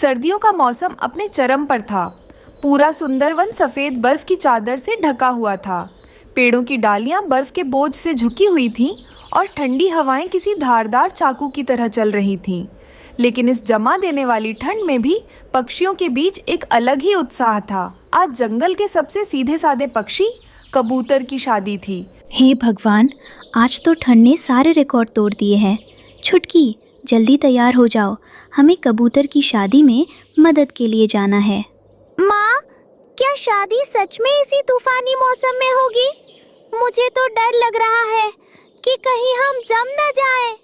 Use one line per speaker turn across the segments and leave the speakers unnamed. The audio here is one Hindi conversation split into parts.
सर्दियों का मौसम अपने चरम पर था। पूरा सुंदरवन सफ़ेद बर्फ की चादर से ढका हुआ था। पेड़ों की डालियां बर्फ के बोझ से झुकी हुई थीं और ठंडी हवाएं किसी धारदार चाकू की तरह चल रही थीं। लेकिन इस जमा देने वाली ठंड में भी पक्षियों के बीच एक अलग ही उत्साह था। आज जंगल के सबसे सीधे साधे पक्षी कबूतर की शादी थी।
हे भगवान, आज तो ठंड ने सारे रिकॉर्ड तोड़ दिए हैं। छुटकी, जल्दी तैयार हो जाओ, हमें कबूतर की शादी में मदद के लिए जाना है।
माँ, क्या शादी सच में इसी तूफानी मौसम में होगी? मुझे तो डर लग रहा है कि कहीं हम जम न जाएं।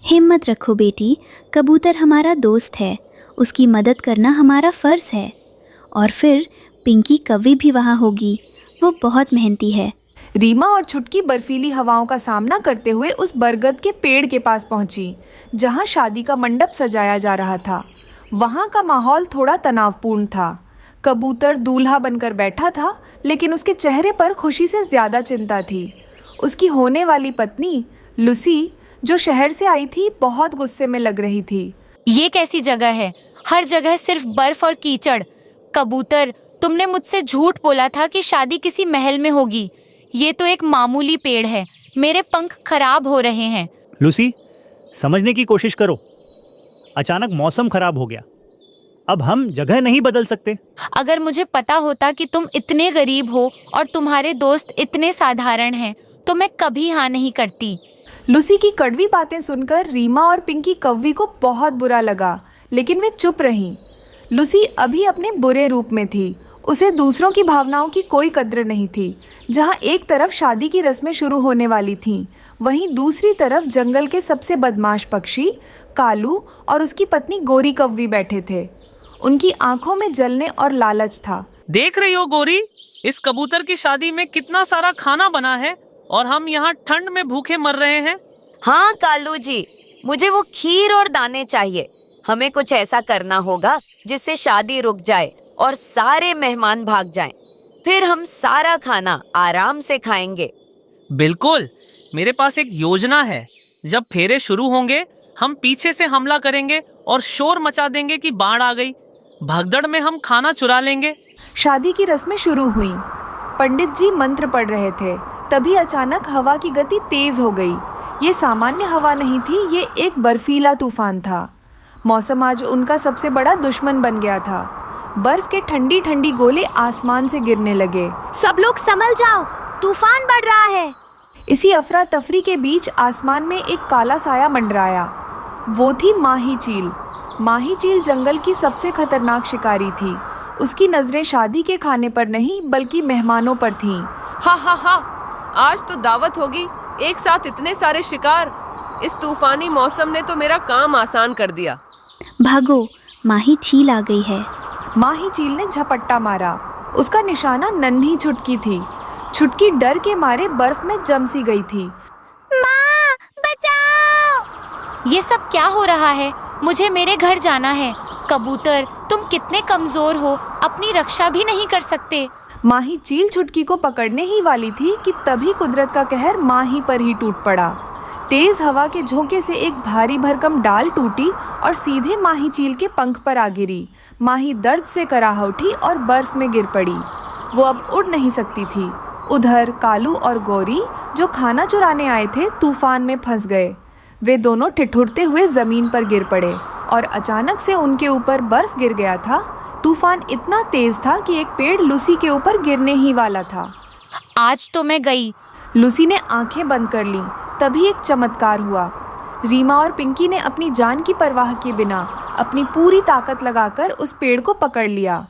हिम्मत रखो बेटी, कबूतर हमारा दोस्त है, उसकी मदद करना हमारा फ़र्ज़ है। और फिर पिंकी कौवी भी वहाँ होगी, वो बहुत मेहनती है।
रीमा और छुटकी बर्फीली हवाओं का सामना करते हुए उस बरगद के पेड़ के पास पहुंची, जहां शादी का मंडप सजाया जा रहा था। वहां का माहौल थोड़ा तनावपूर्ण था। कबूतर दूल्हा बनकर बैठा था, लेकिन उसके चेहरे पर खुशी से ज़्यादा चिंता थी। उसकी होने वाली पत्नी लूसी, जो शहर से आई थी, बहुत गुस्से में लग रही थी।
ये कैसी जगह है? हर जगह सिर्फ बर्फ और कीचड़। कबूतर, तुमने मुझसे झूठ बोला था कि शादी किसी महल में होगी। ये तो एक मामूली पेड़ है, मेरे पंख खराब हो रहे हैं।
लूसी, समझने की कोशिश करो। अचानक मौसम खराब हो गया, अब हम जगह नहीं बदल सकते।
अगर मुझे पता होता कि तुम इतने गरीब हो और तुम्हारे दोस्त इतने साधारण हैं, तो मैं कभी हाँ नहीं करती।
लूसी की कड़वी बातें सुनकर रीमा और पिंकी कौवी को बहुत बुरा लगा, लेकिन वे चुप रहीं। लूसी अभी अपने बुरे रूप में थी। उसे दूसरों की भावनाओं की कोई कद्र नहीं थी। जहाँ एक तरफ शादी की रस्में शुरू होने वाली थीं, वहीं दूसरी तरफ जंगल के सबसे बदमाश पक्षी कालू और उसकी पत्नी गोरी कौवी बैठे थे। उनकी आंखों में जलने और लालच था।
देख रही हो गोरी, इस कबूतर की शादी में कितना सारा खाना बना है और हम यहाँ ठंड में भूखे मर रहे हैं।
हाँ कालू जी, मुझे वो खीर और दाने चाहिए। हमें कुछ ऐसा करना होगा जिससे शादी रुक जाए और सारे मेहमान भाग जाएं। फिर हम सारा खाना आराम से खाएंगे।
बिल्कुल, मेरे पास एक योजना है। जब फेरे शुरू होंगे, हम पीछे से हमला करेंगे और शोर मचा देंगे कि बाढ़ आ गई। भगदड़ में हम खाना चुरा लेंगे।
शादी की रस्में शुरू हुईं। पंडित जी मंत्र पढ़ रहे थे। तभी अचानक हवा की गति तेज हो गई। ये सामान्य हवा नहीं थी, ये एक बर्फीला तूफान था। मौसम आज उनका सबसे बड़ा दुश्मन बन गया था। बर्फ के ठंडी ठंडी गोले आसमान से गिरने लगे।
सब लोग संभल जाओ, तूफान बढ़ रहा है।
इसी अफरा तफरी के बीच आसमान में एक काला साया मंडराया। वो थी माही चील। माही चील जंगल की सबसे खतरनाक शिकारी थी। उसकी नजरें शादी के खाने पर नहीं, बल्कि मेहमानों पर थीं।
हा हा हा, आज तो दावत होगी। एक साथ इतने सारे शिकार। इस तूफानी मौसम ने तो मेरा काम आसान कर दिया।
भागो, माही चील आ गई है।
माही चील ने झपट्टा मारा। उसका निशाना नन्ही छुटकी थी। छुटकी डर के मारे बर्फ में जम सी गई थी।
माँ, बचाओ!
ये सब क्या हो रहा है? मुझे मेरे घर जाना है। कबूतर, तुम कितने कमजोर हो, अपनी रक्षा भी नहीं कर सकते।
माही चील छुटकी को पकड़ने ही वाली थी कि तभी कुदरत का कहर माही पर ही टूट पड़ा। तेज हवा के झोंके से एक भारी भरकम डाल टूटी और सीधे माही चील के पंख पर आ गिरी। माही दर्द से कराह उठी और बर्फ में गिर पड़ी। वो अब उड़ नहीं सकती थी। उधर कालू और गौरी, जो खाना चुराने आए थे, तूफान में फंस गए। वे दोनों ठिठुरते हुए जमीन पर गिर पड़े और अचानक से उनके ऊपर बर्फ गिर गया था। तूफान इतना तेज था कि एक पेड़ लूसी के ऊपर गिरने ही वाला था।
आज तो मैं गई।
लूसी ने आंखें बंद कर लीं। तभी एक चमत्कार हुआ। रीमा और पिंकी ने अपनी जान की परवाह किए बिना अपनी पूरी ताकत लगाकर उस पेड़ को पकड़ लिया।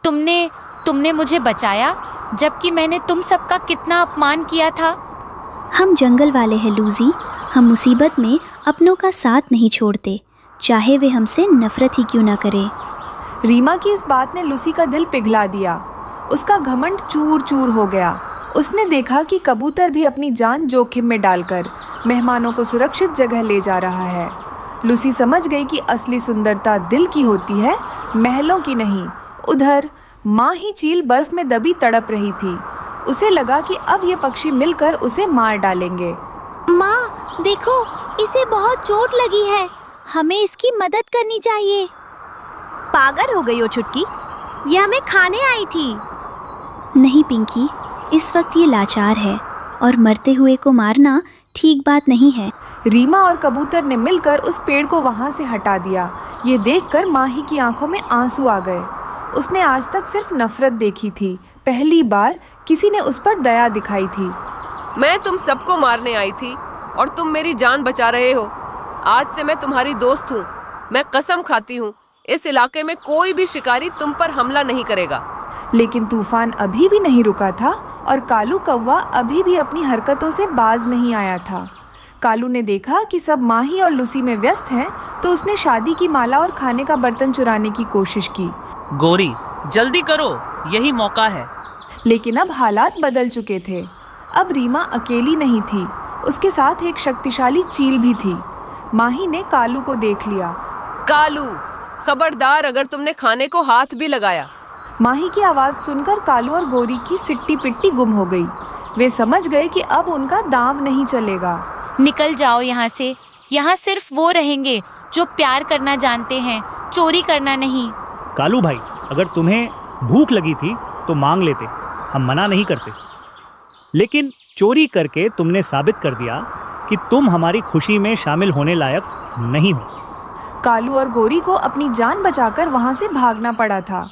तुमने मुझे बचाया, जबकि मैंने तुम सबका कितना अपमान किया था।
हम जंगल वाले हैं लूसी, हम मुसीबत में अपनों का साथ नहीं छोड़ते, चाहे वे हमसे नफरत ही क्यों ना करें।
रीमा की इस बात ने लूसी का दिल पिघला दिया। उसका घमंड चूर चूर हो गया। उसने देखा कि कबूतर भी अपनी जान जोखिम में डालकर मेहमानों को सुरक्षित जगह ले जा रहा है। लूसी समझ गई कि असली सुंदरता दिल की होती है, महलों की नहीं। उधर माही चील बर्फ में दबी तड़प रही थी। उसे लगा कि अब ये पक्षी मिलकर उसे मार डालेंगे।
माँ, देखो, इसे बहुत चोट लगी है। हमें इसकी मदद करनी चाहिए। पागल हो गई हो छुटकी? ये हमें खाने आई थी।
नहीं पिंकी, इस वक्त ये लाचार है और मरते हुए को मारना ठीक बात नहीं है।
रीमा और कबूतर ने मिलकर उस पेड़ को वहां से हटा दिया। ये देखकर माही की आंखों में आंसू आ गए। उसने आज तक सिर्फ नफरत देखी थी, पहली बार किसी ने उस पर दया दिखाई थी।
मैं तुम सबको मारने आई थी और तुम मेरी जान बचा रहे हो। आज से मैं तुम्हारी दोस्त हूँ। मैं कसम खाती हूँ, इस इलाके में कोई भी शिकारी तुम पर हमला नहीं करेगा।
लेकिन तूफान अभी भी नहीं रुका था और कालू कौवा अभी भी अपनी हरकतों से बाज नहीं आया था। कालू ने देखा कि सब माही और लूसी में व्यस्त हैं, तो उसने शादी की माला और खाने का बर्तन चुराने की कोशिश की।
गोरी, जल्दी करो, यही मौका है।
लेकिन अब हालात बदल चुके थे। अब रीमा अकेली नहीं थी, उसके साथ एक शक्तिशाली चील भी थी। माही ने कालू को देख लिया।
कालू, खबरदार अगर तुमने खाने को हाथ भी लगाया।
माही की आवाज़ सुनकर कालू और गोरी की सिट्टी पिट्टी गुम हो गई। वे समझ गए कि अब उनका दांव नहीं चलेगा।
निकल जाओ यहाँ से। यहाँ सिर्फ वो रहेंगे जो प्यार करना जानते हैं, चोरी करना नहीं।
कालू भाई, अगर तुम्हें भूख लगी थी तो मांग लेते, हम मना नहीं करते। लेकिन चोरी करके तुमने साबित कर दिया कि तुम हमारी खुशी में शामिल होने लायक नहीं हो।
कालू और गोरी को अपनी जान बचाकर वहां से भागना पड़ा था।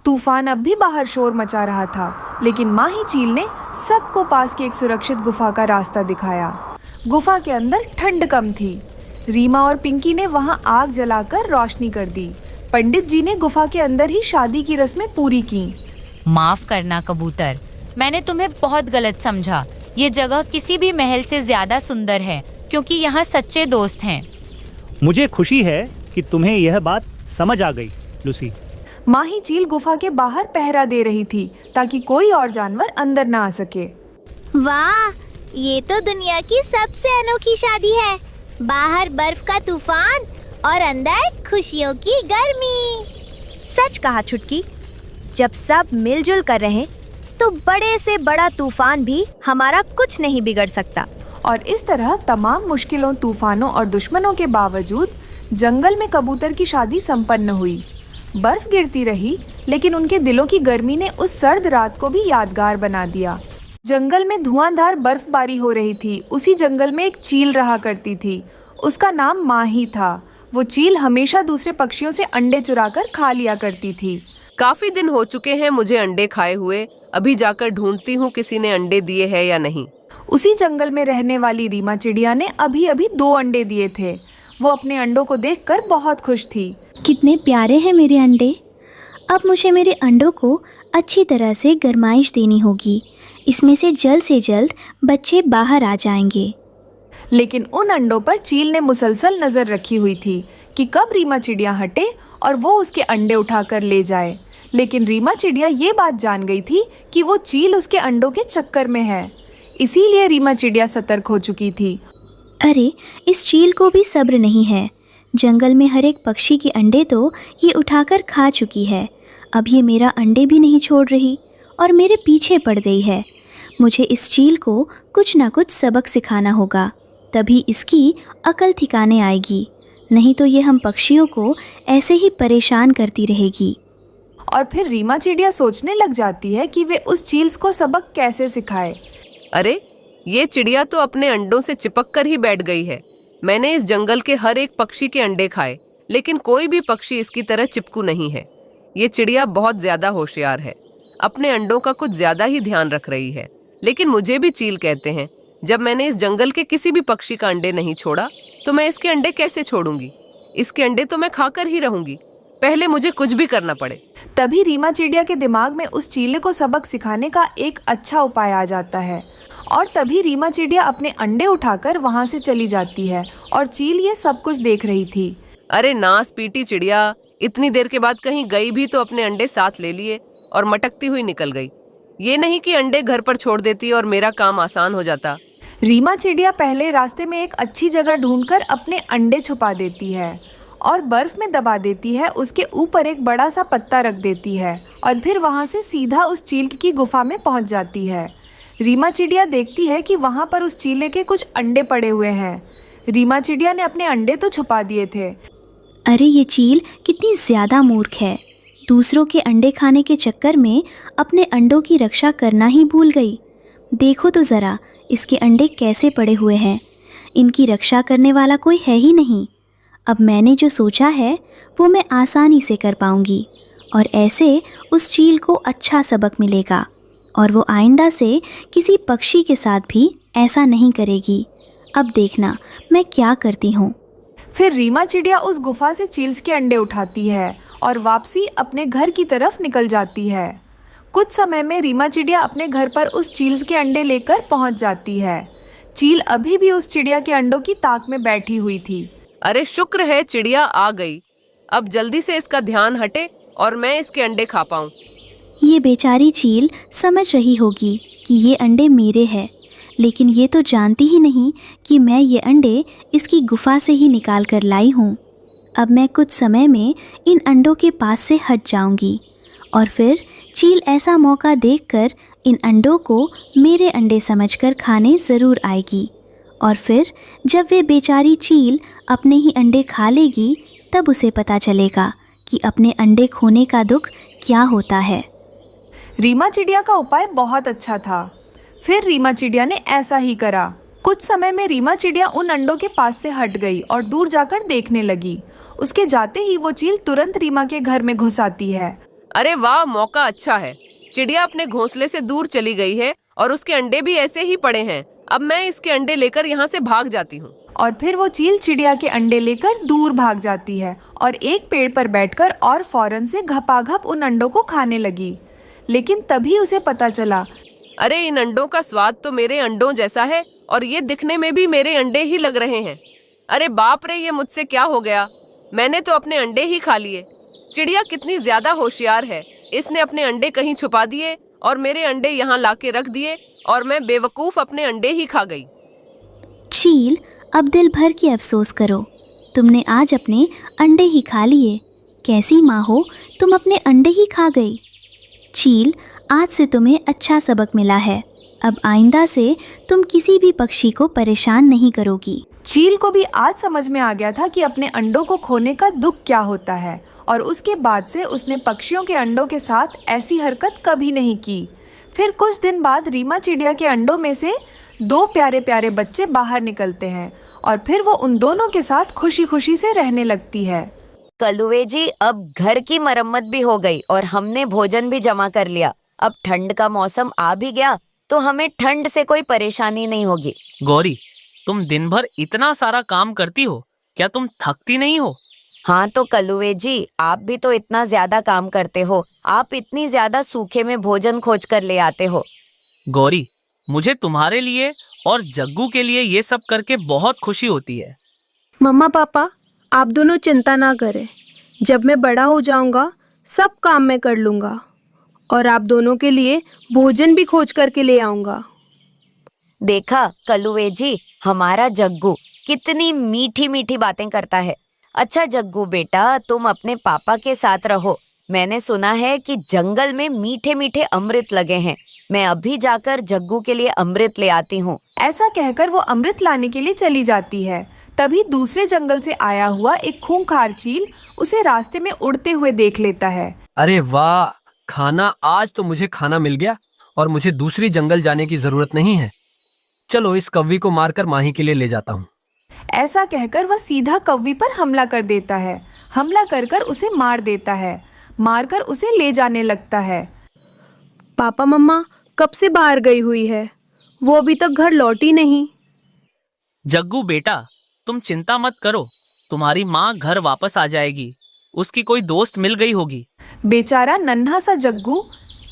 तूफान अब भी बाहर शोर मचा रहा था, लेकिन माही चील ने सबको पास की एक सुरक्षित गुफा का रास्ता दिखाया। गुफा के अंदर ठंड कम थी। रीमा और पिंकी ने वहां आग जलाकर रोशनी कर दी। पंडित जी ने गुफा के अंदर ही शादी की रस्में पूरी की।
माफ करना कबूतर, मैंने तुम्हें बहुत गलत समझा। ये जगह किसी भी महल से ज्यादा सुंदर है, क्योंकि यहाँ सच्चे दोस्त हैं।
मुझे खुशी है कि तुम्हें यह बात समझ आ गई लूसी।
माही चील गुफा के बाहर पहरा दे रही थी ताकि कोई और जानवर अंदर ना आ सके।
वाह, ये तो दुनिया की सबसे अनोखी शादी है। बाहर बर्फ का तूफान और अंदर खुशियों की गर्मी।
सच कहा छुटकी, जब सब मिलजुल कर रहें तो बड़े से बड़ा तूफान भी हमारा कुछ नहीं बिगड़ सकता।
और इस तरह तमाम मुश्किलों, तूफानों और दुश्मनों के बावजूद जंगल में कबूतर की शादी संपन्न हुई। बर्फ गिरती रही, लेकिन उनके दिलों की गर्मी ने उस सर्द रात को भी यादगार बना दिया। जंगल में धुआंधार बर्फबारी हो रही थी। उसी जंगल में एक चील रहा करती थी। उसका नाम माही था। वो चील हमेशा दूसरे पक्षियों से अंडे चुराकर खा लिया करती थी।
काफी दिन हो चुके हैं मुझे अंडे खाए हुए। अभी जाकर ढूंढती हूँ किसी ने अंडे दिए हैं या नहीं।
उसी जंगल में रहने वाली रीमा चिड़िया ने अभी अभी 2 अंडे दिए थे। वो अपने अंडों को देखकर बहुत खुश थी।
कितने प्यारे हैं मेरे अंडे। अब मुझे मेरे अंडों को अच्छी तरह से गरमाइश देनी होगी। इसमें से जल्द बच्चे बाहर आ जाएंगे।
लेकिन उन अंडों पर चील ने मुसलसल नजर रखी हुई थी कि कब रीमा चिड़िया हटे और वो उसके अंडे उठाकर ले जाए। लेकिन रीमा चिड़िया ये बात जान गई थी कि वो चील उसके अंडों के चक्कर में है। इसीलिए रीमा चिड़िया सतर्क हो चुकी थी।
अरे, इस चील को भी सब्र नहीं है। जंगल में हर एक पक्षी के अंडे तो ये उठाकर खा चुकी है। अब ये मेरा अंडे भी नहीं छोड़ रही और मेरे पीछे पड़ गई है। मुझे इस चील को कुछ ना कुछ सबक सिखाना होगा, तभी इसकी अकल ठिकाने आएगी। नहीं तो ये हम पक्षियों को ऐसे ही परेशान करती रहेगी।
और फिर रीमा चिड़िया सोचने लग जाती है कि वे उस चील को सबक कैसे सिखाए।
अरे, ये चिड़िया तो अपने अंडों से चिपक कर ही बैठ गई है। मैंने इस जंगल के हर एक पक्षी के अंडे खाए, लेकिन कोई भी पक्षी इसकी तरह चिपकू नहीं है। ये चिड़िया बहुत ज्यादा होशियार है, अपने अंडों का कुछ ज्यादा ही ध्यान रख रही है। लेकिन मुझे भी चील कहते हैं। जब मैंने इस जंगल के किसी भी पक्षी का अंडे नहीं छोड़ा, तो मैं इसके अंडे कैसे छोड़ूंगी? इसके अंडे तो मैं खाकर ही रहूंगी, पहले मुझे कुछ भी करना पड़े।
तभी रीमा चिड़िया के दिमाग में उस चीले को सबक सिखाने का एक अच्छा उपाय आ जाता है। और तभी रीमा चिड़िया अपने अंडे उठाकर वहां से चली जाती है और चील ये सब कुछ देख रही थी।
अरे नास पीटी चिड़िया, इतनी देर के बाद कहीं गई भी तो अपने अंडे साथ ले लिए और मटकती हुई निकल गई। ये नहीं कि अंडे घर पर छोड़ देती और मेरा काम आसान हो जाता।
रीमा चिड़िया पहले रास्ते में एक अच्छी जगह ढूंढकर अपने अंडे छुपा देती है और बर्फ में दबा देती है। उसके ऊपर एक बड़ा सा पत्ता रख देती है और फिर वहां से सीधा उस चील की गुफा में पहुंच जाती है। रीमा चिड़िया देखती है कि वहां पर उस चीले के कुछ अंडे पड़े हुए हैं। रीमा चिड़िया ने अपने अंडे तो छुपा दिए थे।
अरे ये चील कितनी ज़्यादा मूर्ख है। दूसरों के अंडे खाने के चक्कर में अपने अंडों की रक्षा करना ही भूल गई। देखो तो ज़रा इसके अंडे कैसे पड़े हुए हैं। इनकी रक्षा करने वाला कोई है ही नहीं। अब मैंने जो सोचा है वो मैं आसानी से कर पाऊँगी और ऐसे उस चील को अच्छा सबक मिलेगा और वो आइंदा से किसी पक्षी के साथ भी ऐसा नहीं करेगी। अब देखना मैं क्या करती हूँ।
फिर रीमा चिड़िया उस गुफा से चील्स के अंडे उठाती है और वापसी अपने घर की तरफ निकल जाती है। कुछ समय में रीमा चिड़िया अपने घर पर उस चील्स के अंडे लेकर पहुंच जाती है। चील अभी भी उस चिड़िया के अंडों की ताक में बैठी हुई थी।
अरे शुक्र है चिड़िया आ गई। अब जल्दी से इसका ध्यान हटे और मैं इसके अंडे खा पाऊँ।
ये बेचारी चील समझ रही होगी कि ये अंडे मेरे हैं, लेकिन ये तो जानती ही नहीं कि मैं ये अंडे इसकी गुफा से ही निकाल कर लाई हूँ। अब मैं कुछ समय में इन अंडों के पास से हट जाऊँगी और फिर चील ऐसा मौका देखकर इन अंडों को मेरे अंडे समझकर खाने ज़रूर आएगी और फिर जब वे बेचारी चील अपने ही अंडे खा लेगी तब उसे पता चलेगा कि अपने अंडे खोने का दुख क्या होता है।
रीमा चिड़िया का उपाय बहुत अच्छा था। फिर रीमा चिड़िया ने ऐसा ही करा। कुछ समय में रीमा चिड़िया उन अंडों के पास से हट गई और दूर जाकर देखने लगी। उसके जाते ही वो चील तुरंत रीमा के घर में घुस आती है।
अरे वाह, मौका अच्छा है। चिड़िया अपने घोंसले से दूर चली गई है और उसके अंडे भी ऐसे ही पड़े हैं। अब मैं इसके अंडे लेकर यहाँ से भाग जाती हूँ।
और फिर वो चील चिड़िया के अंडे लेकर दूर भाग जाती है और एक पेड़ पर बैठकर और फौरन से घपाघप उन अंडों को खाने लगी। लेकिन तभी उसे पता चला,
अरे इन अंडों का स्वाद तो मेरे अंडों जैसा है और ये दिखने में भी मेरे अंडे ही लग रहे हैं। अरे बाप रे, ये मुझसे क्या हो गया? मैंने तो अपने अंडे ही खा लिए। चिड़िया कितनी ज्यादा होशियार है। इसने अपने अंडे कहीं छुपा दिए और मेरे अंडे यहाँ लाके रख दिए और मैं बेवकूफ अपने अंडे ही खा गई।
चील, अब दिल भर के अफसोस करो। तुमने आज अपने अंडे ही खा लिए। कैसी माँ हो, तुम अपने अंडे ही खा गई। चील, आज से तुम्हें अच्छा सबक मिला है। अब आइंदा से तुम किसी भी पक्षी को परेशान नहीं करोगी।
चील को भी आज समझ में आ गया था कि अपने अंडों को खोने का दुख क्या होता है और उसके बाद से उसने पक्षियों के अंडों के साथ ऐसी हरकत कभी नहीं की। फिर कुछ दिन बाद रीमा चिड़िया के अंडों में से 2 प्यारे प्यारे बच्चे बाहर निकलते हैं और फिर वो उन दोनों के साथ खुशी खुशी से रहने लगती है।
कलुए जी, अब घर की मरम्मत भी हो गई और हमने भोजन भी जमा कर लिया। अब ठंड का मौसम आ भी गया तो हमें ठंड से कोई परेशानी नहीं होगी।
गौरी, तुम दिन भर इतना सारा काम करती हो, क्या तुम थकती नहीं हो?
हाँ तो कलुए जी, आप भी तो इतना ज्यादा काम करते हो। आप इतनी ज्यादा सूखे में भोजन खोज कर ले आते हो।
गौरी, मुझे तुम्हारे लिए और जग्गू के लिए ये सब करके बहुत खुशी होती है।
मम्मा पापा, आप दोनों चिंता ना करें। जब मैं बड़ा हो जाऊंगा सब काम मैं कर लूंगा और आप दोनों के लिए भोजन भी खोज करके ले आऊंगा।
देखा कलुए जी, हमारा जग्गू कितनी मीठी मीठी बातें करता है। अच्छा जग्गू बेटा, तुम अपने पापा के साथ रहो। मैंने सुना है कि जंगल में मीठे मीठे अमृत लगे हैं। मैं अभी जाकर जग्गू के लिए अमृत ले आती हूँ।
ऐसा कहकर वो अमृत लाने के लिए चली जाती है। तभी दूसरे जंगल से आया हुआ एक खूंखार चील उसे रास्ते में उड़ते हुए देख लेता है।
अरे वाह, खाना, आज तो मुझे खाना मिल गया और मुझे दूसरी जंगल जाने की जरूरत नहीं है। चलो इस कौवी को मारकर माही के लिए ले जाता हूँ।
ऐसा कहकर वह सीधा कौवी पर हमला कर देता है। हमला कर कर उसे मार देता है। मारकर उसे ले जाने लगता है।
पापा मम्मा कब से बाहर गई हुई है, वो अभी तक घर लौटी नहीं।
जग्गू बेटा, तुम चिंता मत करो, तुम्हारी माँ घर वापस आ जाएगी। उसकी कोई दोस्त मिल गई होगी।
बेचारा नन्हा सा जग्गू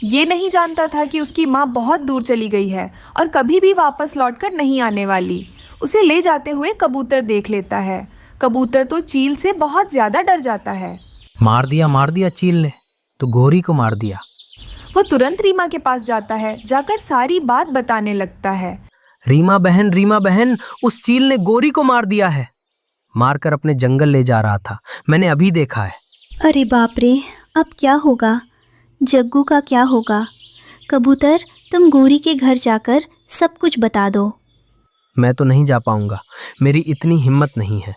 ये नहीं जानता था कि उसकी माँ बहुत दूर चली गई है और कभी भी वापस लौटकर नहीं आने वाली। उसे ले जाते हुए कबूतर देख लेता है। कबूतर तो चील से बहुत ज्यादा डर जाता है।
मार दिया चील ने तो गौरी को मार दिया।
वो तुरंत रीमा के पास जाता है। जाकर सारी बात बताने लगता है।
रीमा बहन, उस चील ने गौरी को मार दिया है। मारकर अपने जंगल ले जा रहा था, मैंने अभी देखा है।
अरे बाप रे, अब क्या होगा? जग्गू का क्या होगा? कबूतर, तुम गौरी के घर जाकर सब कुछ बता दो।
मैं तो नहीं जा पाऊंगा, मेरी इतनी हिम्मत नहीं है।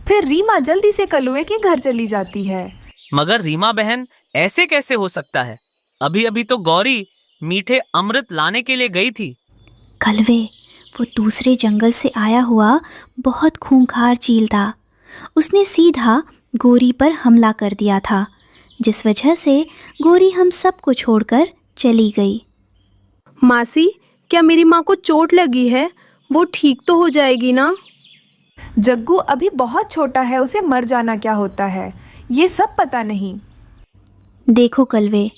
फिर रीमा जल्दी से कलुए के घर चली जाती है।
मगर रीमा बहन, ऐसे कैसे हो सकता है? अभी अभी तो गौरी मीठे अमृत लाने के लिए गई थी।
कलवे, वो दूसरे जंगल से आया हुआ बहुत खूंखार चील था। उसने सीधा गोरी पर हमला कर दिया था, जिस वजह से गोरी हम सबको छोड़कर चली गई।
मासी, क्या मेरी माँ को चोट लगी है? वो ठीक तो हो जाएगी ना?
जग्गू अभी बहुत छोटा है, उसे मर जाना क्या होता है ये सब पता नहीं।
देखो कलवे,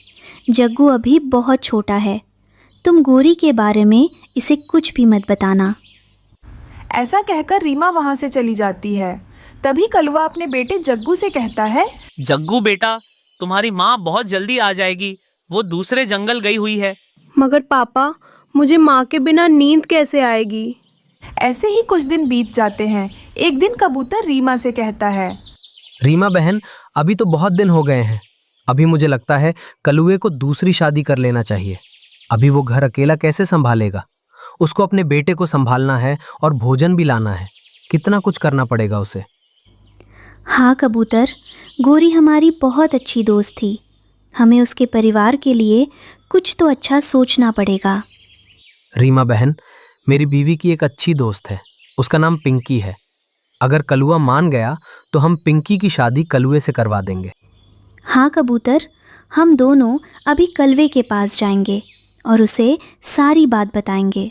जग्गू अभी बहुत छोटा है। तुम गोरी के बारे में इसे कुछ भी मत बताना।
ऐसा कहकर रीमा वहाँ से चली जाती है। तभी कलवा अपने बेटे जग्गू से कहता है,
जग्गू बेटा, तुम्हारी माँ बहुत जल्दी आ जाएगी, वो दूसरे जंगल गई हुई है।
मगर पापा, मुझे माँ के बिना नींद कैसे आएगी?
ऐसे ही कुछ दिन बीत जाते हैं। एक दिन कबूतर रीमा से कहता है,
रीमा बहन, अभी तो बहुत दिन हो गए हैं। अभी मुझे लगता है कलुए को दूसरी शादी कर लेना चाहिए। अभी वो घर अकेला कैसे संभालेगा? उसको अपने बेटे को संभालना है और भोजन भी लाना है। कितना कुछ करना पड़ेगा उसे।
हाँ कबूतर, गोरी हमारी बहुत अच्छी दोस्त थी। हमें उसके परिवार के लिए कुछ तो अच्छा सोचना पड़ेगा।
रीमा बहन, मेरी बीवी की एक अच्छी दोस्त है, उसका नाम पिंकी है। अगर कलुआ मान गया तो हम पिंकी की शादी कलुए से करवा देंगे।
हाँ कबूतर, हम दोनों अभी कलवे के पास जाएंगे और उसे सारी बात बताएंगे।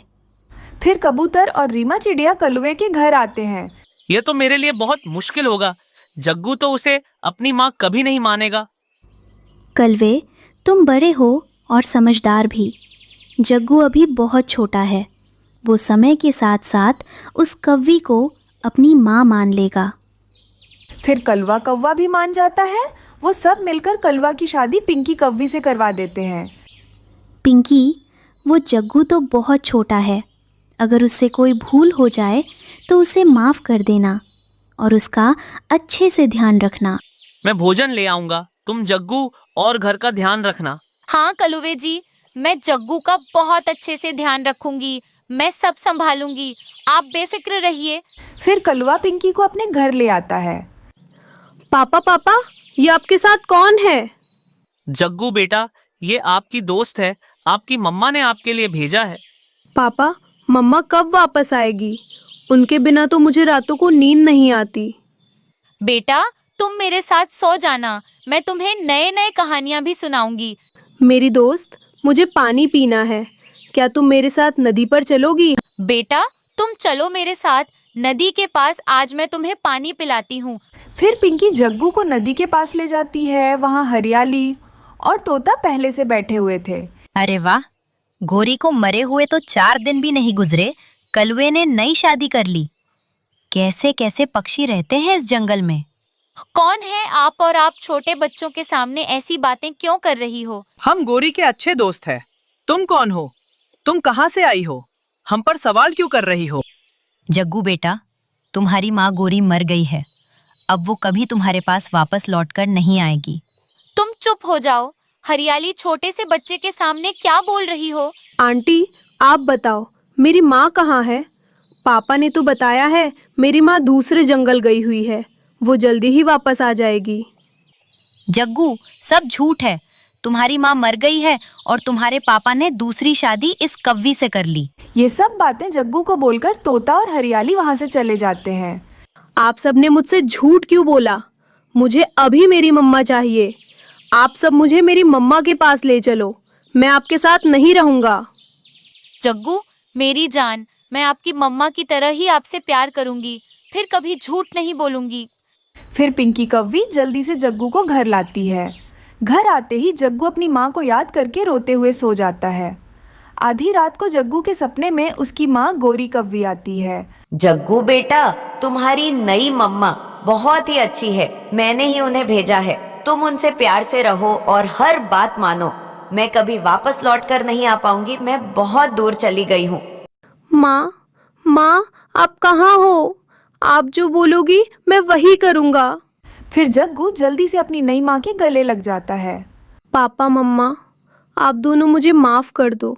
फिर कबूतर और रीमा चिड़िया कलुए के घर आते हैं।
ये तो मेरे लिए बहुत मुश्किल होगा। जग्गू तो उसे अपनी माँ कभी नहीं मानेगा।
कलवे, तुम बड़े हो और समझदार भी। जग्गू अभी बहुत छोटा है। वो समय के साथ साथ उस कव्वी को अपनी माँ मान लेगा।
फिर कलवा कौवा भी मान जाता है। वो सब मिलकर कलवा की शादी पिंकी कव्वी से करवा देते हैं।
पिंकी, वो जग्गू तो बहुत छोटा है। अगर उससे कोई भूल हो जाए तो उसे माफ़ कर देना और उसका अच्छे से ध्यान रखना।
मैं भोजन ले आऊंगा, तुम जग्गू और घर का ध्यान रखना।
हाँ कलुवे जी, मैं जग्गू का बहुत अच्छे से ध्यान रखूंगी। मैं सब संभालूंगी, आप बेफिक्र रहिए।
फिर कलवा पिंकी को अपने घर ले आता है।
पापा पापा, ये आपके साथ कौन है?
जग्गू बेटा, ये आपकी दोस्त है। आपकी मम्मा ने आपके लिए भेजा है।
पापा, मम्मा कब वापस आएगी? उनके बिना तो मुझे रातों को नींद नहीं आती।
बेटा, तुम मेरे साथ सो जाना, मैं तुम्हें नए नए कहानियां भी सुनाऊंगी।
मेरी दोस्त, मुझे पानी पीना है। क्या तुम मेरे साथ नदी पर चलोगी?
बेटा, तुम चलो मेरे साथ नदी के पास, आज मैं तुम्हें पानी पिलाती हूँ।
फिर पिंकी जग्गू को नदी के पास ले जाती है। वहाँ हरियाली और तोता पहले से बैठे हुए थे।
अरे वाह, गोरी को मरे हुए तो 4 दिन भी नहीं गुजरे, कलुए ने नई शादी कर ली। कैसे कैसे पक्षी रहते हैं इस जंगल में।
कौन है आप, और आप छोटे बच्चों के सामने ऐसी बातें क्यों कर रही हो?
हम गोरी के अच्छे दोस्त हैं। तुम कौन हो? तुम कहाँ से आई हो? हम पर सवाल क्यों कर रही हो?
जग्गू बेटा, तुम्हारी माँ गोरी मर गई है। अब वो कभी तुम्हारे पास वापस लौटकर नहीं आएगी।
तुम चुप हो जाओ। हरियाली छोटे से बच्चे के सामने क्या बोल रही हो?
आंटी, आप बताओ, मेरी माँ कहाँ है? पापा ने तो बताया है मेरी माँ दूसरे जंगल गई हुई है। वो जल्दी ही वापस आ जाएगी।
जग्गू, सब झूठ है। तुम्हारी माँ मर गई है और तुम्हारे पापा ने दूसरी शादी इस कव्वी से कर ली।
ये सब बातें जग्गू को बोलकर तोता और हरियाली वहाँ से चले जाते हैं।
आप सबने मुझसे झूठ क्यों बोला? मुझे अभी मेरी मम्मा चाहिए। आप सब मुझे मेरी मम्मा के पास ले चलो। मैं आपके साथ नहीं रहूंगा।
जग्गू, मेरी जान, मैं आपकी मम्मा की तरह ही आपसे प्यार करूंगी। फिर कभी झूठ नहीं बोलूंगी।
फिर पिंकी कव्वी जल्दी से जग्गू को घर लाती है। घर आते ही जग्गू अपनी माँ को याद करके रोते हुए सो जाता है। आधी रात को जग्गू के सपने में उसकी माँ गोरी कव्वी आती है।
जग्गू बेटा, तुम्हारी नई मम्मा बहुत ही अच्छी है। मैंने ही उन्हें भेजा है। तुम उनसे प्यार से रहो और हर बात मानो। मैं कभी वापस लौट कर नहीं आ पाऊंगी। मैं बहुत दूर चली गई हूँ।
माँ, माँ, आप कहाँ हो? आप जो बोलोगी मैं वही करूँगा।
फिर जग्गू जल्दी से अपनी नई माँ के गले लग जाता है।
पापा मम्मा, आप दोनों मुझे माफ़ कर दो।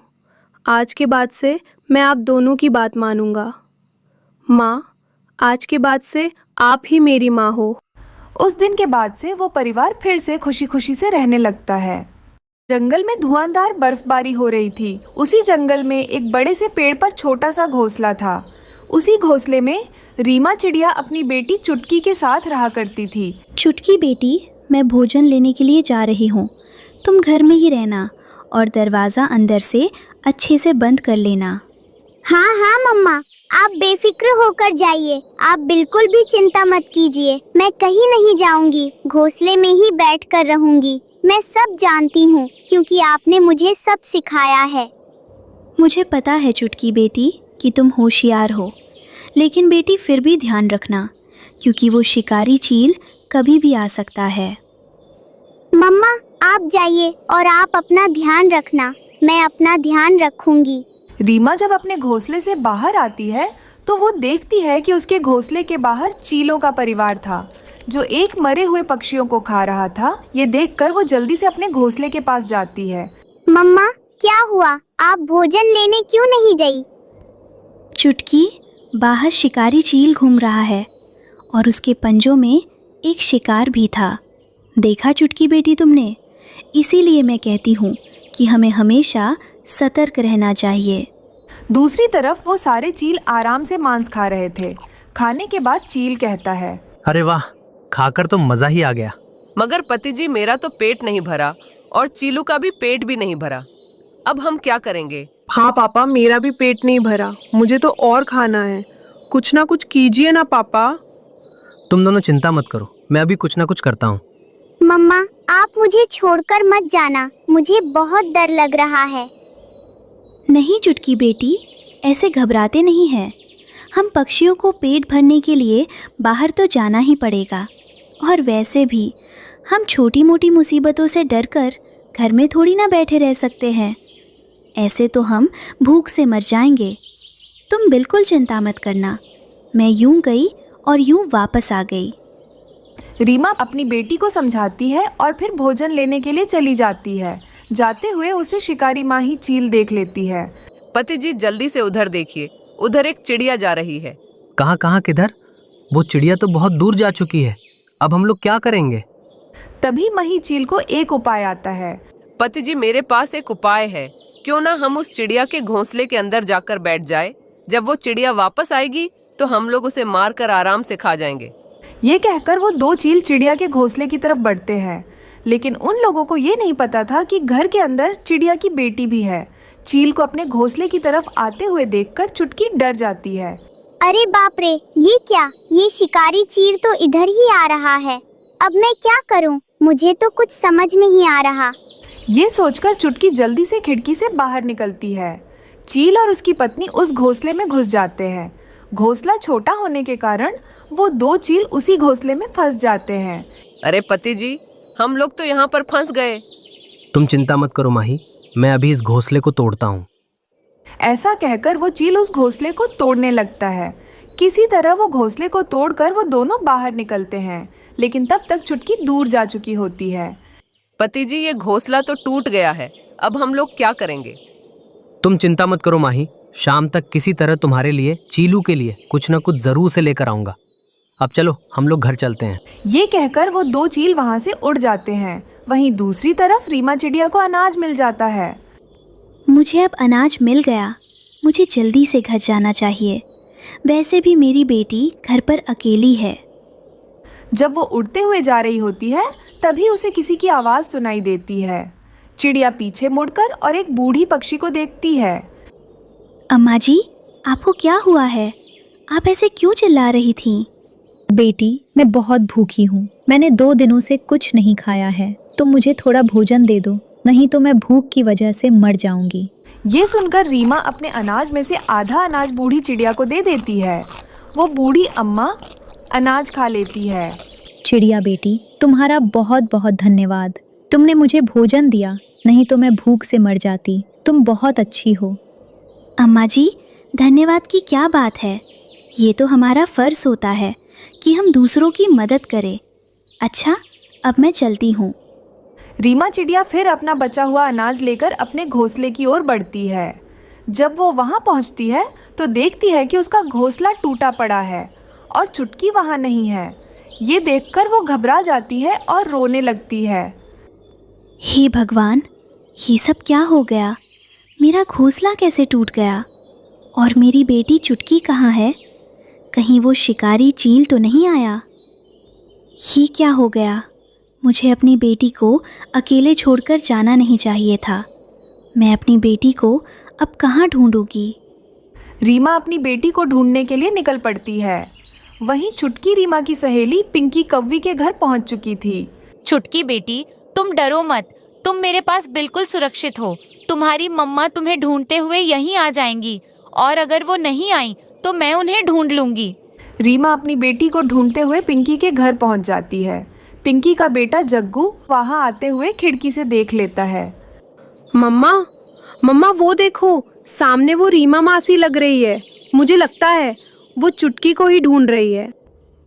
आज के बाद से मैं आप दोनों की बात मानूंगा। माँ, आज के बाद से आप ही मेरी माँ हो।
उस दिन के बाद से वो परिवार फिर से खुशी खुशी से रहने लगता है। जंगल में धुआंधार बर्फबारी हो रही थी। उसी जंगल में एक बड़े से पेड़ पर छोटा सा घोंसला था। उसी घोंसले में रीमा चिड़िया अपनी बेटी चुटकी के साथ रहा करती थी।
चुटकी बेटी, मैं भोजन लेने के लिए जा रही हूँ। तुम घर में ही रहना और दरवाज़ा अंदर से अच्छे से बंद कर लेना।
हाँ हाँ मम्मा, आप बेफिक्र होकर जाइए। आप बिल्कुल भी चिंता मत कीजिए। मैं कहीं नहीं जाऊंगी, घोंसले में ही बैठकर रहूंगी। मैं सब जानती हूँ क्योंकि आपने मुझे सब सिखाया है।
मुझे पता है चुटकी बेटी कि तुम होशियार हो, लेकिन बेटी फिर भी ध्यान रखना क्योंकि वो शिकारी चील कभी भी आ सकता है।
मम्मा आप जाइए और आप अपना ध्यान रखना। मैं अपना ध्यान रखूंगी।
रीमा जब अपने घोंसले से बाहर आती है तो वो देखती है कि उसके घोंसले के बाहर चीलों का परिवार था जो एक मरे हुए पक्षियों को खा रहा था। ये देखकर वो जल्दी से अपने घोंसले के पास जाती है।
मम्मा क्या हुआ? आप भोजन लेने क्यों नहीं गई?
चुटकी, बाहर शिकारी चील घूम रहा है और उसके पंजों में एक शिकार भी था। देखा चुटकी बेटी तुमने? इसीलिए मैं कहती हूँ कि हमें हमेशा सतर्क रहना चाहिए।
दूसरी तरफ वो सारे चील आराम से मांस खा रहे थे। खाने के बाद चील कहता है,
अरे वाह, खाकर तो मज़ा ही आ गया।
मगर पति जी, मेरा तो पेट नहीं भरा और चीलू का भी पेट भी नहीं भरा। अब हम क्या करेंगे?
हाँ पापा, मेरा भी पेट नहीं भरा। मुझे तो और खाना है। कुछ ना कुछ कीजिए ना पापा।
तुम दोनों चिंता मत करो, मैं अभी कुछ ना कुछ करता हूँ।
मम्मा आप मुझे छोड़कर मत जाना। मुझे बहुत डर लग रहा है।
नहीं चुटकी बेटी, ऐसे घबराते नहीं हैं। हम पक्षियों को पेट भरने के लिए बाहर तो जाना ही पड़ेगा। और वैसे भी हम छोटी मोटी मुसीबतों से डरकर घर में थोड़ी ना बैठे रह सकते हैं। ऐसे तो हम भूख से मर जाएंगे। तुम बिल्कुल चिंता मत करना। मैं यूं गई और यूं वापस आ गई।
रीमा अपनी बेटी को समझाती है और फिर भोजन लेने के लिए चली जाती है। जाते हुए उसे शिकारी माही चील देख लेती है।
पति जी जल्दी से उधर देखिए, उधर एक चिड़िया जा रही है।
कहाँ कहाँ किधर? वो चिड़िया तो बहुत दूर जा चुकी है। अब हम लोग क्या करेंगे?
तभी माही चील को एक उपाय आता है।
पति जी मेरे पास एक उपाय है। क्यों ना हम उस चिड़िया के घोंसले के अंदर जाकर बैठ जाए। जब वो चिड़िया वापस आएगी तो हम लोग उसे मार कर आराम से खा जाएंगे।
ये कहकर वो दो चील चिड़िया के घोंसले की तरफ बढ़ते हैं, लेकिन उन लोगों को ये नहीं पता था कि घर के अंदर चिड़िया की बेटी भी है। चील को अपने घोंसले की तरफ आते हुए देखकर चुटकी डर जाती है।
अरे बाप रे, ये क्या? ये शिकारी चील तो इधर ही आ रहा है। अब मैं क्या करूं? मुझे तो कुछ समझ नहीं आ रहा।
ये सोचकर चुटकी जल्दी से खिड़की से बाहर निकलती है। चील और उसकी पत्नी उस घोंसले में घुस जाते हैं। घोंसला छोटा होने के कारण वो दो चील उसी घोंसले में फंस जाते हैं।
अरे पति जी, हम लोग तो यहाँ पर फंस गए।
तुम चिंता मत करो माही, मैं अभी इस घोंसले को तोड़ता हूँ।
ऐसा कहकर वो चील उस घोंसले को तोड़ने लगता है। किसी तरह वो घोंसले को तोड़कर वो दोनों बाहर निकलते हैं, लेकिन तब तक चुटकी दूर जा चुकी होती है।
पति जी, ये घोंसला तो टूट गया है। अब हम लोग क्या करेंगे?
तुम चिंता मत करो माही, शाम तक किसी तरह तुम्हारे लिए, चीलू के लिए कुछ न कुछ जरूर से लेकर आऊँगा। अब चलो हम लोग घर चलते हैं।
ये कहकर वो दो चील वहाँ से उड़ जाते हैं। वहीं दूसरी तरफ रीमा चिड़िया को अनाज मिल जाता है।
मुझे अब अनाज मिल गया। मुझे जल्दी से घर जाना चाहिए। वैसे भी मेरी बेटी घर पर अकेली है।
जब वो उड़ते हुए जा रही होती है तभी उसे किसी की आवाज़ सुनाई देती है। चिड़िया पीछे मुड़कर और एक बूढ़ी पक्षी को देखती है।
अम्मा जी, आपको क्या हुआ है? आप ऐसे क्यों चिल्ला रही थीं?
बेटी, मैं बहुत भूखी हूँ। मैंने 2 दिनों से कुछ नहीं खाया है। तुम मुझे थोड़ा भोजन दे दो, नहीं तो मैं भूख की वजह से मर जाऊंगी।
ये सुनकर रीमा अपने अनाज में से आधा अनाज बूढ़ी चिड़िया को दे देती है। वो बूढ़ी अम्मा अनाज खा लेती है।
चिड़िया बेटी, तुम्हारा बहुत बहुत धन्यवाद। तुमने मुझे भोजन दिया, नहीं तो मैं भूख से मर जाती। तुम बहुत अच्छी हो।
अम्मा जी, धन्यवाद की क्या बात है? ये तो हमारा फ़र्ज़ होता है कि हम दूसरों की मदद करें। अच्छा, अब मैं चलती हूँ।
रीमा चिड़िया फिर अपना बचा हुआ अनाज लेकर अपने घोंसले की ओर बढ़ती है। जब वो वहाँ पहुँचती है तो देखती है कि उसका घोंसला टूटा पड़ा है और चुटकी वहाँ नहीं है। ये देखकर वो घबरा जाती है और रोने लगती है।
हे भगवान, ये सब क्या हो गया? मेरा घोंसला कैसे टूट गया? और मेरी बेटी चुटकी कहाँ है? कहीं वो शिकारी चील तो नहीं आया? ये क्या हो गया? मुझे अपनी बेटी को अकेले छोड़कर जाना नहीं चाहिए था। मैं अपनी बेटी को अब कहाँ ढूंढूंगी?
रीमा अपनी बेटी को ढूंढने के लिए निकल पड़ती है। वहीं चुटकी रीमा की सहेली पिंकी कौवी के घर पहुंच चुकी थी।
चुटकी बेटी, तुम डरो मत, तुम मेरे पास बिल्कुल सुरक्षित हो। तुम्हारी मम्मा तुम्हें ढूंढते हुए यहीं आ जाएंगी, और अगर वो नहीं आई तो मैं उन्हें ढूंढ लूंगी।
रीमा अपनी बेटी को ढूंढते हुए पिंकी के घर पहुंच जाती है। पिंकी का बेटा जग्गू वहां आते हुए खिड़की से देख लेता है।
मम्मा, मम्मा वो देखो, सामने वो रीमा मासी लग रही है। मुझे लगता है वो चुटकी को ही ढूंढ रही है।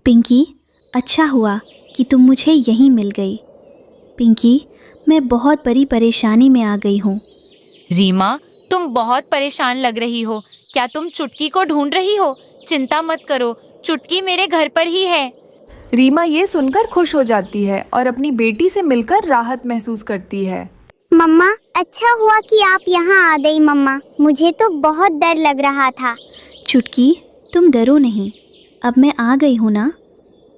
पिंकी, अच्छा हुआ कि तुम मुझे यहीं मिल गई। पिंकी, मैं बहुत बड़ी परेशानी में आ गई हूँ।
रीमा, तुम बहुत परेशान लग रही हो। क्या तुम चुटकी को ढूंढ रही हो? चिंता मत करो, चुटकी मेरे घर पर ही है।
रीमा ये सुनकर खुश हो जाती है और अपनी बेटी से मिलकर राहत महसूस करती है।
मम्मा, अच्छा हुआ कि आप यहाँ आ गई मम्मा। मुझे तो बहुत डर लग रहा था।
चुटकी, तुम डरो नहीं, अब मैं आ गई हूँ ना।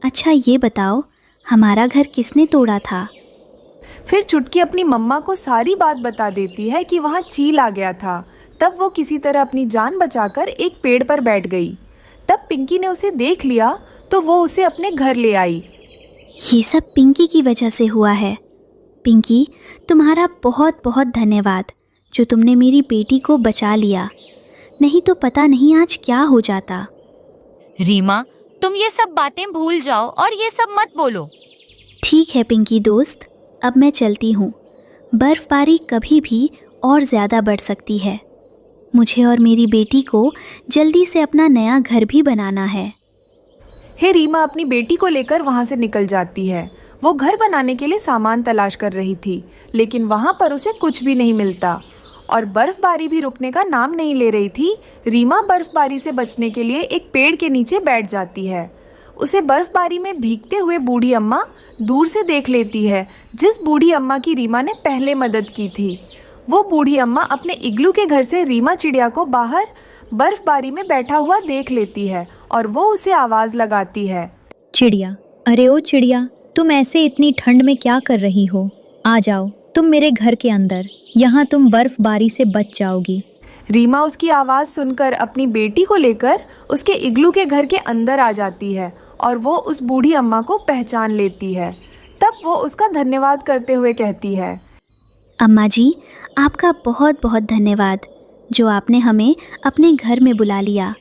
अच्छा ये बताओ, हमारा घर किसने तोड़ा था?
फिर चुटकी अपनी मम्मा को सारी बात बता देती है कि वहाँ चील आ गया था। तब वो किसी तरह अपनी जान बचाकर एक पेड़ पर बैठ गई। तब पिंकी ने उसे देख लिया तो वो उसे अपने घर ले आई।
ये सब पिंकी की वजह से हुआ है। पिंकी, तुम्हारा बहुत बहुत धन्यवाद जो तुमने मेरी बेटी को बचा लिया, नहीं तो पता नहीं आज क्या हो जाता।
रीमा, तुम ये सब बातें भूल जाओ और ये सब मत बोलो।
ठीक है पिंकी दोस्त, अब मैं चलती हूँ। बर्फ़बारी कभी भी और ज़्यादा बढ़ सकती है। मुझे और मेरी बेटी को जल्दी से अपना नया घर भी बनाना है।
हे रीमा अपनी बेटी को लेकर वहाँ से निकल जाती है। वो घर बनाने के लिए सामान तलाश कर रही थी, लेकिन वहाँ पर उसे कुछ भी नहीं मिलता और बर्फ़बारी भी रुकने का नाम नहीं ले रही थी। रीमा बर्फ़बारी से बचने के लिए एक पेड़ के नीचे बैठ जाती है। उसे बर्फ़बारी में भीगते हुए बूढ़ी अम्मा दूर से देख लेती है, जिस बूढ़ी अम्मा की रीमा ने पहले मदद की थी। वो बूढ़ी अम्मा अपने इग्लू के घर से रीमा चिड़िया को बाहर बर्फ़बारी में बैठा हुआ देख लेती है और वो उसे आवाज़ लगाती है।
चिड़िया, अरे ओ चिड़िया, तुम ऐसे इतनी ठंड में क्या कर रही हो? आ जाओ तुम मेरे घर के अंदर, यहाँ तुम बर्फ़बारी से बच जाओगी।
रीमा उसकी आवाज़ सुनकर अपनी बेटी को लेकर उसके इग्लू के घर के अंदर आ जाती है और वो उस बूढ़ी अम्मा को पहचान लेती है। तब वो उसका धन्यवाद करते हुए कहती है,
अम्मा जी, आपका बहुत बहुत धन्यवाद जो आपने हमें अपने घर में बुला लिया,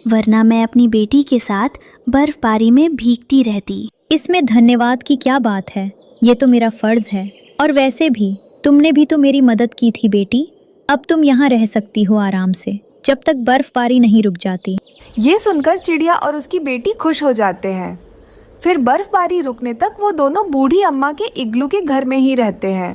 वरना मैं अपनी बेटी के साथ बर्फ़बारी में भीगती रहती।
इसमें धन्यवाद की क्या बात है? ये तो मेरा फ़र्ज़ है। और वैसे भी तुमने भी तो मेरी मदद की थी बेटी। अब तुम यहाँ रह सकती हो आराम से, जब तक बर्फ़बारी नहीं रुक जाती।
ये सुनकर चिड़िया और उसकी बेटी खुश हो जाते हैं। फिर बर्फ़बारी रुकने तक वो दोनों बूढ़ी अम्मा के इग्लू के घर में ही रहते हैं।